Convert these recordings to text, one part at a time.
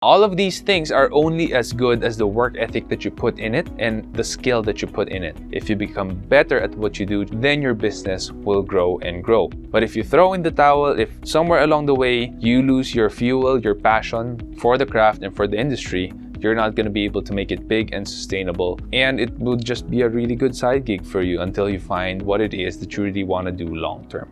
All of these things are only as good as the work ethic that you put in it and the skill that you put in it. If you become better at what you do, then your business will grow and grow. But if you throw in the towel, if somewhere along the way you lose your fuel, your passion for the craft and for the industry, you're not going to be able to make it big and sustainable, and it will just be a really good side gig for you until you find what it is that you really want to do long term.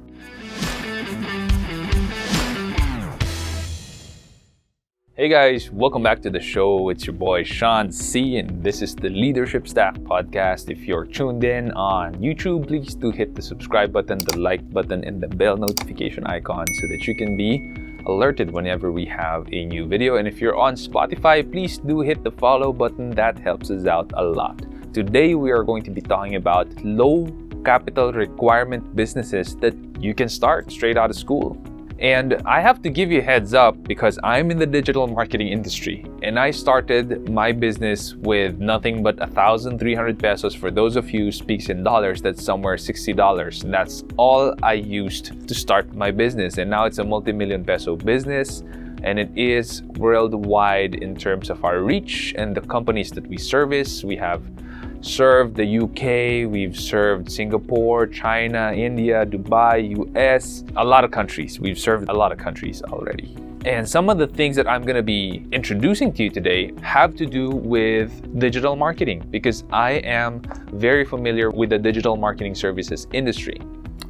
Hey guys, welcome back to the show. It's your boy Sean C, and this is the Leadership Stack podcast. If you're tuned in on YouTube, please do hit the subscribe button, the like button, and the bell notification icon so that you can be alerted whenever we have a new video. And if you're on Spotify, please do hit the follow button. That helps us out a lot. Today we are going to be talking about low capital requirement businesses that you can start straight out of school. And I have to give you a heads up because I'm in the digital marketing industry, and I started my business with nothing but 1,300 pesos. For those of you who speaks in dollars, that's somewhere $60. And that's all I used to start my business. And now it's a multi-million peso business, and it is worldwide in terms of our reach and the companies that we service. We have served the UK, we've served Singapore, China, India, Dubai, US, a lot of countries. We've served a lot of countries already. And some of the things that I'm going to be introducing to you today have to do with digital marketing because I am very familiar with the digital marketing services industry.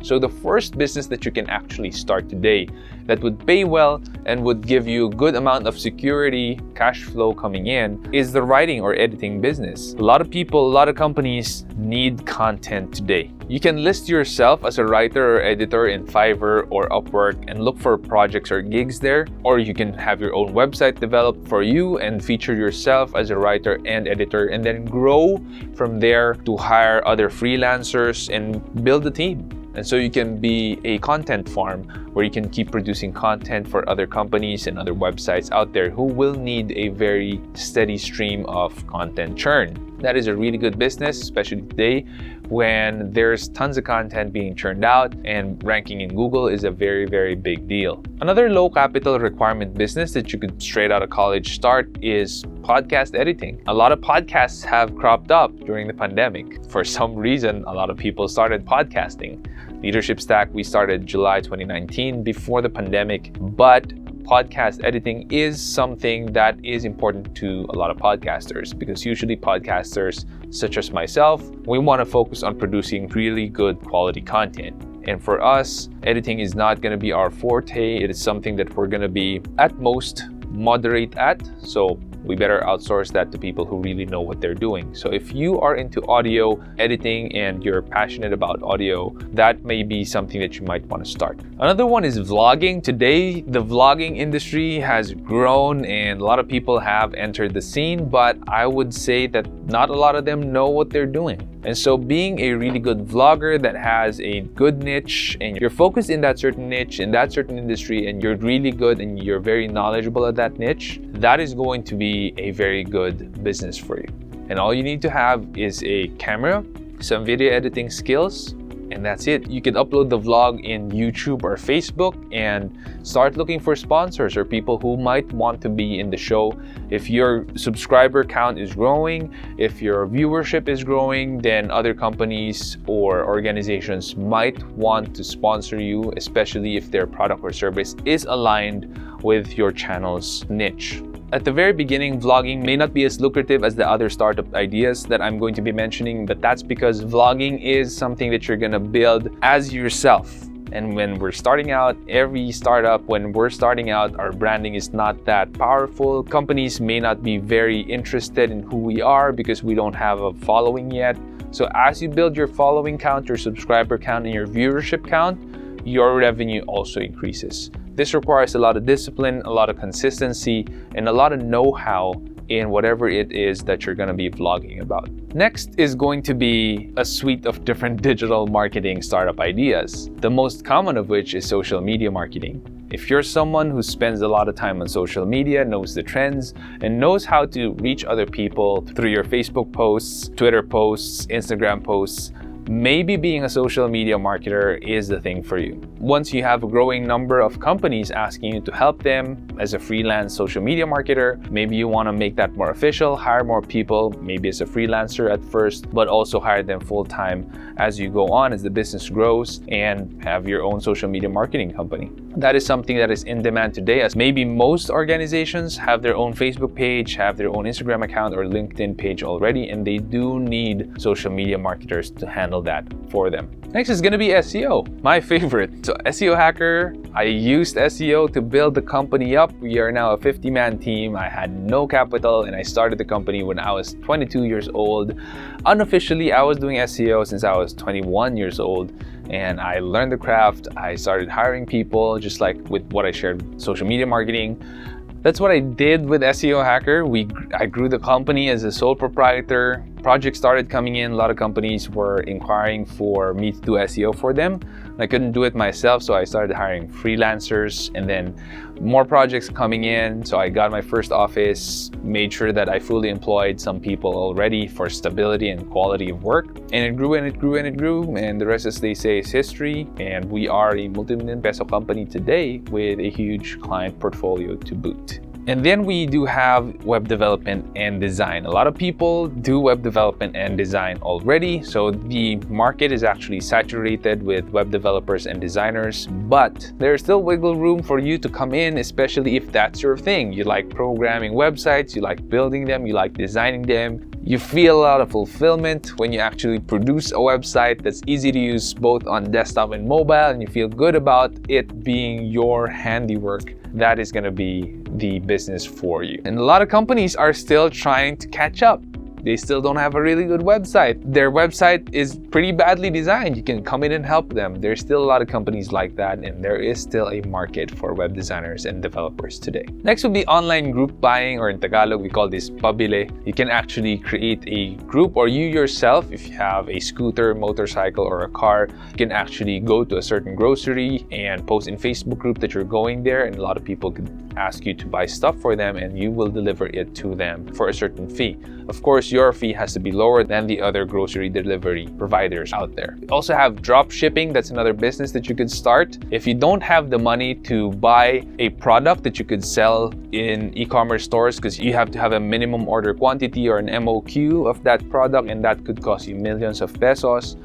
So the first business that you can actually start today that would pay well and would give you a good amount of security, cash flow coming in, is the writing or editing business. A lot of people, a lot of companies need content today. You can list yourself as a writer or editor in Fiverr or Upwork and look for projects or gigs there, or you can have your own website developed for you and feature yourself as a writer and editor, and then grow from there to hire other freelancers and build a team. And so you can be a content farm where you can keep producing content for other companies and other websites out there who will need a very steady stream of content churn. That is a really good business, especially today when there's tons of content being churned out, and ranking in Google is a very, very big deal. Another low capital requirement business that you could straight out of college start is podcast editing. A lot of podcasts have cropped up during the pandemic. For some reason, a lot of people started podcasting. Leadership Stack, we started July 2019 before the pandemic, but podcast editing is something that is important to a lot of podcasters because usually podcasters such as myself, we want to focus on producing really good quality content. And for us, editing is not going to be our forte. It is something that we're going to be at most moderate at. So we better outsource that to people who really know what they're doing. So if you are into audio editing and you're passionate about audio, that may be something that you might want to start. Another one is vlogging. Today, the vlogging industry has grown and a lot of people have entered the scene, but I would say that not a lot of them know what they're doing. And so being a really good vlogger that has a good niche and you're focused in that certain niche, in that certain industry, and you're really good and you're very knowledgeable at that niche, that is going to be a very good business for you. And all you need to have is a camera, some video editing skills, and that's it. You can upload the vlog in YouTube or Facebook and start looking for sponsors or people who might want to be in the show. If your subscriber count is growing, if your viewership is growing, then other companies or organizations might want to sponsor you, especially if their product or service is aligned with your channel's niche. At the very beginning, vlogging may not be as lucrative as the other startup ideas that I'm going to be mentioning, but that's because vlogging is something that you're gonna build as yourself. And when we're starting out, every startup, when we're starting out, our branding is not that powerful. Companies may not be very interested in who we are because we don't have a following yet. So as you build your following count, your subscriber count, and your viewership count, your revenue also increases. This requires a lot of discipline, a lot of consistency, and a lot of know-how in whatever it is that you're going to be vlogging about. Next is going to be a suite of different digital marketing startup ideas, the most common of which is social media marketing. If you're someone who spends a lot of time on social media, knows the trends, and knows how to reach other people through your Facebook posts, Twitter posts, Instagram posts, maybe being a social media marketer is the thing for you. Once you have a growing number of companies asking you to help them as a freelance social media marketer, maybe you want to make that more official, hire more people, maybe as a freelancer at first, but also hire them full-time as you go on, as the business grows, and have your own social media marketing company. That is something that is in demand today, as maybe most organizations have their own Facebook page, have their own Instagram account or LinkedIn page already, and they do need social media marketers to handle that for them. Next is going to be SEO, my favorite. So SEO hacker, I used SEO to build the company up. We are now a 50-man team. I had no capital and I started the company when I was 22 years old. Unofficially, I was doing SEO since I was 21 years old, and I learned the craft. I started hiring people, just like with what I shared with social media marketing. That's what I did with SEO Hacker. I grew the company as a sole proprietor. Projects started coming in. A lot of companies were inquiring for me to do SEO for them. I couldn't do it myself, so I started hiring freelancers, and then more projects coming in. So I got my first office, made sure that I fully employed some people already for stability and quality of work. And it grew and it grew and it grew, and the rest, as they say, is history. And we are a multi-million peso company today with a huge client portfolio to boot. And then we do have web development and design. A lot of people do web development and design already, so the market is actually saturated with web developers and designers, but there's still wiggle room for you to come in, especially if that's your thing. You like programming websites, you like building them, you like designing them. You feel a lot of fulfillment when you actually produce a website that's easy to use both on desktop and mobile, and you feel good about it being your handiwork. That is going to be the business for you. And a lot of companies are still trying to catch up. They still don't have a really good website. Their website is pretty badly designed. You can come in and help them. There's still a lot of companies like that, and there is still a market for web designers and developers today. Next would be online group buying, or in Tagalog, we call this pabile. You can actually create a group, or you yourself, if you have a scooter, motorcycle, or a car, you can actually go to a certain grocery and post in Facebook group that you're going there, and a lot of people could ask you to buy stuff for them, and you will deliver it to them for a certain fee. Of course, your fee has to be lower than the other grocery delivery providers out there. We also have drop shipping. That's another business that you could start. If you don't have the money to buy a product that you could sell in e-commerce stores, because you have to have a minimum order quantity or an MOQ of that product, and that could cost you millions of pesos,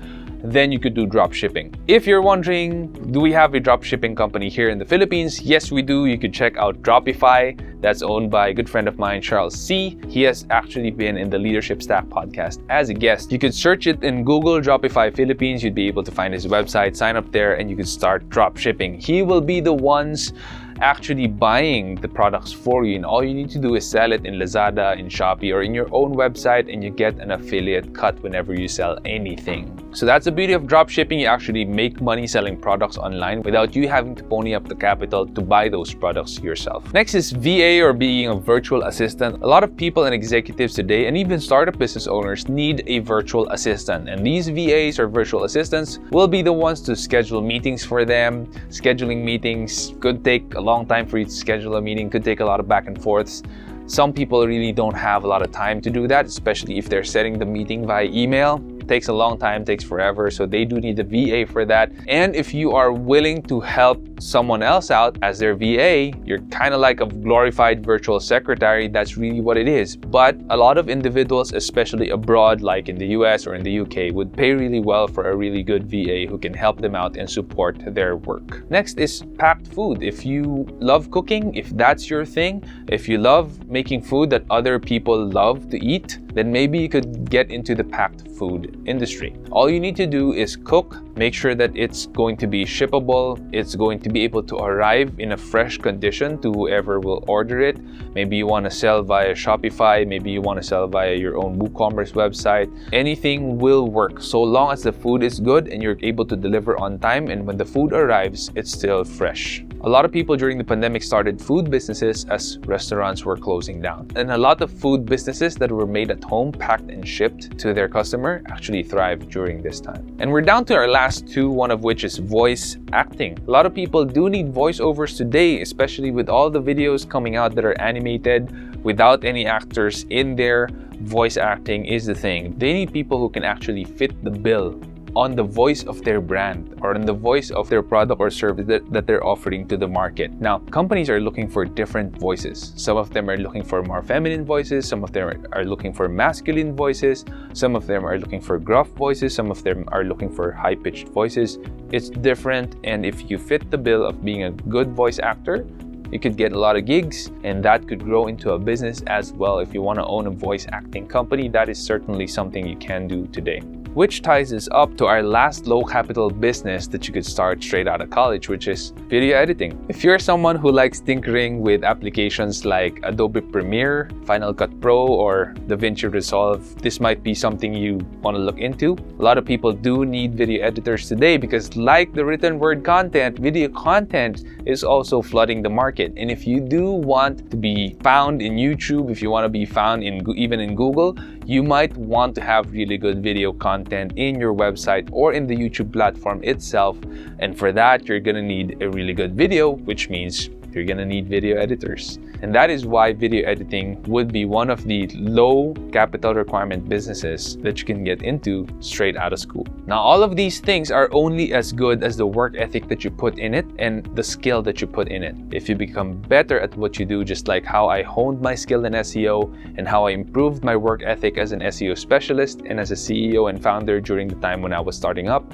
then you could do drop shipping. If you're wondering, do we have a drop shipping company here in the Philippines? Yes, we do. You could check out Dropify. That's owned by a good friend of mine, Charles C. He has actually been in the Leadership Stack podcast as a guest. You could search it in Google, Dropify Philippines. You'd be able to find his website, sign up there, and you could start drop shipping. He will be the ones actually buying the products for you, and all you need to do is sell it in Lazada, in Shopee, or in your own website, and you get an affiliate cut whenever you sell anything. So that's the beauty of drop shipping. You actually make money selling products online without you having to pony up the capital to buy those products yourself. Next is VA, or being a virtual assistant. A lot of people and executives today, and even startup business owners, need a virtual assistant, and these VAs or virtual assistants will be the ones to schedule meetings for them. Scheduling meetings could take a long time for you to schedule a meeting, could take a lot of back and forths. Some people really don't have a lot of time to do that, especially if they're setting the meeting via email. It takes a long time, takes forever, so they do need a VA for that. And if you are willing to help someone else out as their VA, you're kind of like a glorified virtual secretary. That's really what it is. But a lot of individuals, especially abroad, like in the US or in the UK, would pay really well for a really good VA who can help them out and support their work. Next is packed food. If you love cooking, if that's your thing, if you love making food that other people love to eat, then maybe you could get into the packed food industry. All you need to do is cook, make sure that it's going to be shippable, it's going to be able to arrive in a fresh condition to whoever will order it. Maybe you want to sell via Shopify, maybe you want to sell via your own WooCommerce website. Anything will work so long as the food is good and you're able to deliver on time, and when the food arrives, it's still fresh. A lot of people during the pandemic started food businesses as restaurants were closing down. And a lot of food businesses that were made at home, packed and shipped to their customer, actually thrived during this time. And we're down to our last two, one of which is voice acting. A lot of people do need voiceovers today, especially with all the videos coming out that are animated without any actors in there. Voice acting is the thing. They need people who can actually fit the bill on the voice of their brand or on the voice of their product or service that they're offering to the market. Now, companies are looking for different voices. Some of them are looking for more feminine voices. Some of them are looking for masculine voices. Some of them are looking for gruff voices. Some of them are looking for high-pitched voices. It's different, and if you fit the bill of being a good voice actor, you could get a lot of gigs, and that could grow into a business as well. If you want to own a voice acting company, that is certainly something you can do today. Which ties us up to our last low capital business that you could start straight out of college, which is video editing. If you're someone who likes tinkering with applications like Adobe Premiere, Final Cut Pro, or DaVinci Resolve, this might be something you want to look into. A lot of people do need video editors today because, like the written word content, video content is also flooding the market. And if you do want to be found in YouTube, if you want to be found even in Google, you might want to have really good video content in your website or in the YouTube platform itself. And for that, you're gonna need a really good video, which means you're gonna need video editors. And that is why video editing would be one of the low capital requirement businesses that you can get into straight out of school. Now, all of these things are only as good as the work ethic that you put in it and the skill that you put in it. If you become better at what you do, just like how I honed my skill in SEO and how I improved my work ethic as an SEO specialist and as a CEO and founder during the time when I was starting up,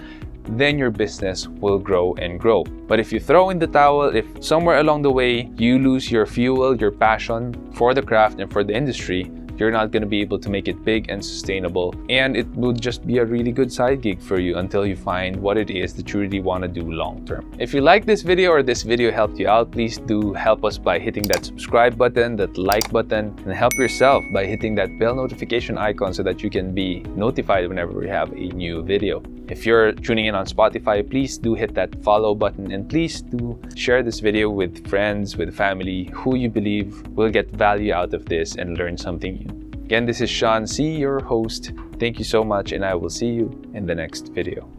then your business will grow and grow. But if you throw in the towel, if somewhere along the way you lose your fuel, your passion for the craft and for the industry, you're not going to be able to make it big and sustainable, and it will just be a really good side gig for you until you find what it is that you really want to do long term. If you like this video or this video helped you out, please do help us by hitting that subscribe button, that like button, and help yourself by hitting that bell notification icon so that you can be notified whenever we have a new video. If you're tuning in on Spotify, please do hit that follow button, and please do share this video with friends, with family who you believe will get value out of this and learn something new. Again, this is Sean C., your host. Thank you so much, and I will see you in the next video.